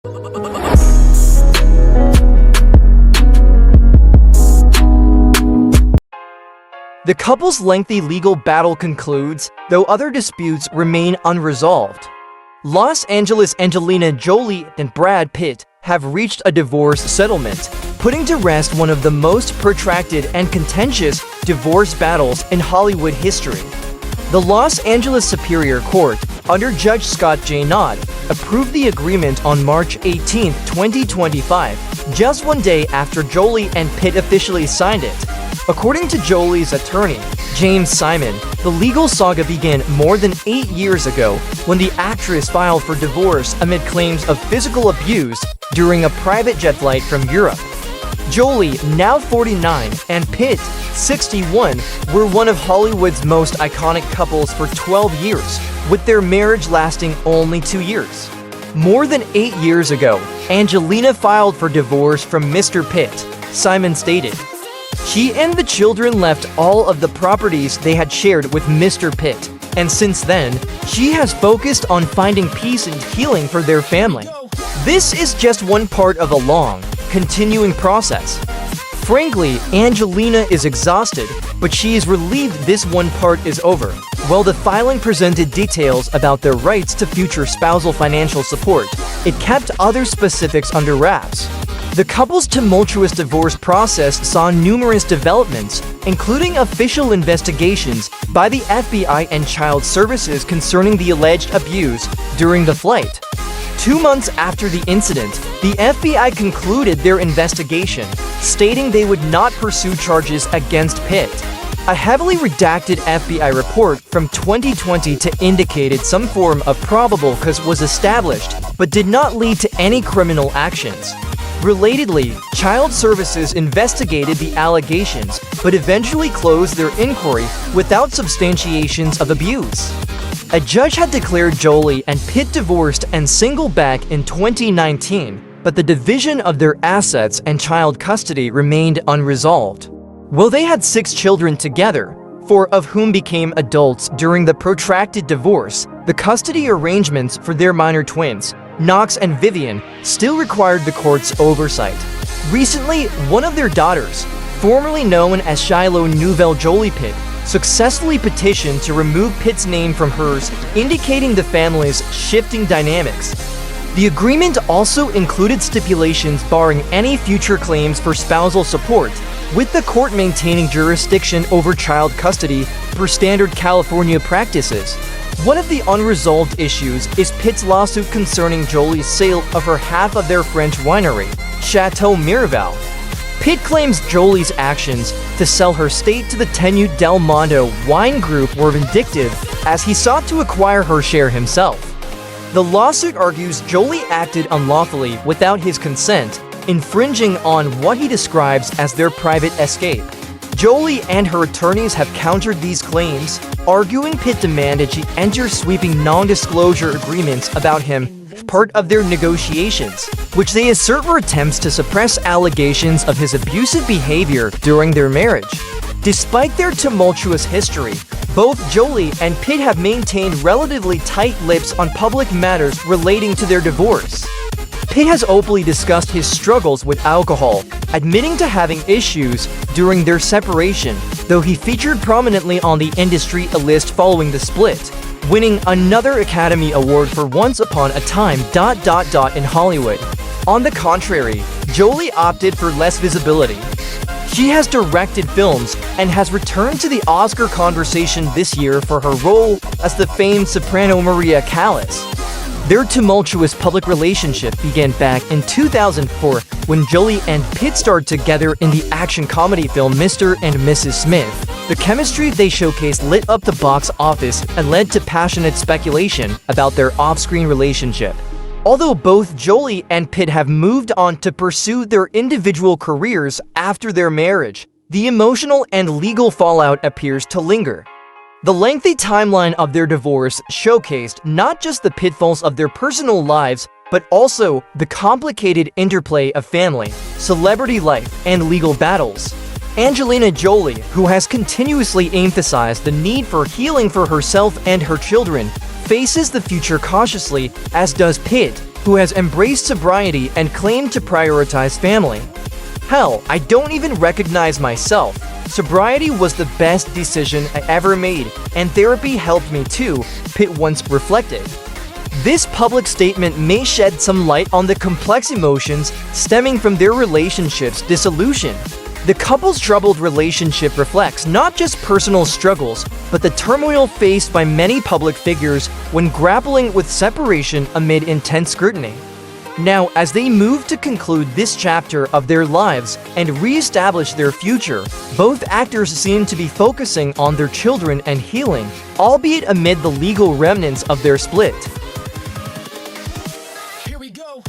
The couple's lengthy legal battle concludes, though other disputes remain unresolved. Los Angeles Angelina Jolie and Brad Pitt have reached a divorce settlement, putting to rest one of the most protracted and contentious divorce battles in Hollywood history. The Los Angeles Superior Court, under Judge Scott J. Knott, approved the agreement on March 18, 2025, just one day after Jolie and Pitt officially signed it. According to Jolie's attorney, James Simon, the legal saga began more than 8 years ago when the actress filed for divorce amid claims of physical abuse during a private jet flight from Europe. Jolie, now 49, and Pitt, 61, were one of Hollywood's most iconic couples for 12 years, with their marriage lasting only 2 years. More than 8 years ago, Angelina filed for divorce from Mr. Pitt, Simon stated. She and the children left all of the properties they had shared with Mr. Pitt, and since then, she has focused on finding peace and healing for their family. This is just one part of a long, continuing process. Frankly, Angelina is exhausted, but she is relieved this one part is over. While the filing presented details about their rights to future spousal financial support, it kept other specifics under wraps. The couple's tumultuous divorce process saw numerous developments, including official investigations by the FBI and Child Services concerning the alleged abuse during the flight. 2 months after the incident, the FBI concluded their investigation, stating they would not pursue charges against Pitt. A heavily redacted FBI report from 2020 indicated some form of probable cause was established, but did not lead to any criminal actions. Relatedly, Child Services investigated the allegations, but eventually closed their inquiry without substantiations of abuse. A judge had declared Jolie and Pitt divorced and single back in 2019, but the division of their assets and child custody remained unresolved. While they had 6 children together, 4 of whom became adults during the protracted divorce, the custody arrangements for their minor twins, Knox and Vivian, still required the court's oversight. Recently, one of their daughters, formerly known as Shiloh Nouvelle Jolie Pitt, successfully petitioned to remove Pitt's name from hers, indicating the family's shifting dynamics. The agreement also included stipulations barring any future claims for spousal support, with the court maintaining jurisdiction over child custody per standard California practices. One of the unresolved issues is Pitt's lawsuit concerning Jolie's sale of her half of their French winery, Chateau Miraval. Pitt claims Jolie's actions to sell her estate to the Tenuta del Mondo wine group were vindictive, as he sought to acquire her share himself. The lawsuit argues Jolie acted unlawfully without his consent, infringing on what he describes as their private escape. Jolie and her attorneys have countered these claims, arguing Pitt demanded she enter sweeping non-disclosure agreements about him as part of their negotiations, which they assert were attempts to suppress allegations of his abusive behavior during their marriage. Despite their tumultuous history, both Jolie and Pitt have maintained relatively tight lips on public matters relating to their divorce. Pitt has openly discussed his struggles with alcohol, admitting to having issues during their separation, though he featured prominently on the industry list following the split, winning another Academy Award for Once Upon a Time... in Hollywood. On the contrary, Jolie opted for less visibility. She has directed films and has returned to the Oscar conversation this year for her role as the famed soprano Maria Callas. Their tumultuous public relationship began back in 2004 when Jolie and Pitt starred together in the action comedy film Mr. and Mrs. Smith. The chemistry they showcased lit up the box office and led to passionate speculation about their off-screen relationship. Although both Jolie and Pitt have moved on to pursue their individual careers after their marriage, the emotional and legal fallout appears to linger. The lengthy timeline of their divorce showcased not just the pitfalls of their personal lives, but also the complicated interplay of family, celebrity life, and legal battles. Angelina Jolie, who has continuously emphasized the need for healing for herself and her children, faces the future cautiously, as does Pitt, who has embraced sobriety and claimed to prioritize family. "Hell, I don't even recognize myself. Sobriety was the best decision I ever made, and therapy helped me too," Pitt once reflected. This public statement may shed some light on the complex emotions stemming from their relationship's dissolution. The couple's troubled relationship reflects not just personal struggles, but the turmoil faced by many public figures when grappling with separation amid intense scrutiny. Now, as they move to conclude this chapter of their lives and re-establish their future, both actors seem to be focusing on their children and healing, albeit amid the legal remnants of their split. Here we go.